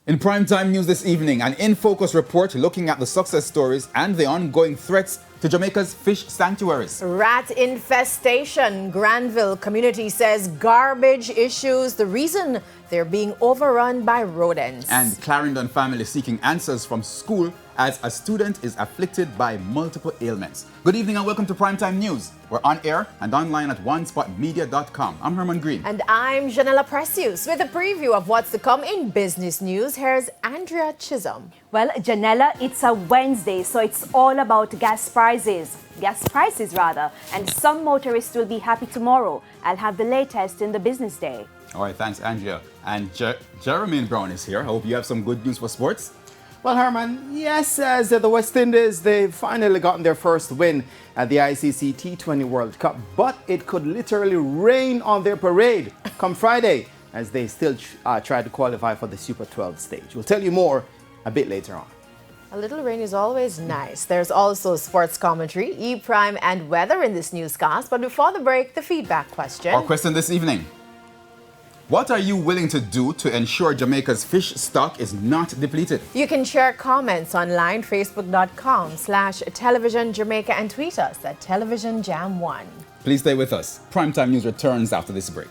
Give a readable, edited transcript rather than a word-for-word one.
In primetime news this evening, an in-focus report looking at the success stories and the ongoing threats to Jamaica's fish sanctuaries. Rat infestation. Granville community says garbage issues the reason they're being overrun by rodents. And Clarendon family seeking answers from school as a student is afflicted by multiple ailments. Good evening and welcome to Primetime News. We're on air and online at onespotmedia.com. I'm Herman Green. And I'm Janella Precious with a preview of what's to come in business news. Here's Andrea Chisholm. Well, Janella, it's a Wednesday, so it's all about gas prices, and some motorists will be happy tomorrow. I'll have the latest in the business day. All right, thanks, Andrea. And Jeremy Brown is here. I hope you have some good news for sports. Well, Herman, yes, as the West Indies, they've finally gotten their first win at the ICC T20 World Cup, but it could literally rain on their parade come Friday as they still try to qualify for the Super 12 stage. We'll tell you more a bit later on. A little rain is always nice. There's also sports commentary, E-Prime and weather in this newscast. But before the break, the feedback question. Our question this evening. What are you willing to do to ensure Jamaica's fish stock is not depleted? You can share comments online, facebook.com/television Jamaica, and tweet us at televisionjam1. Please stay with us. Primetime News returns after this break.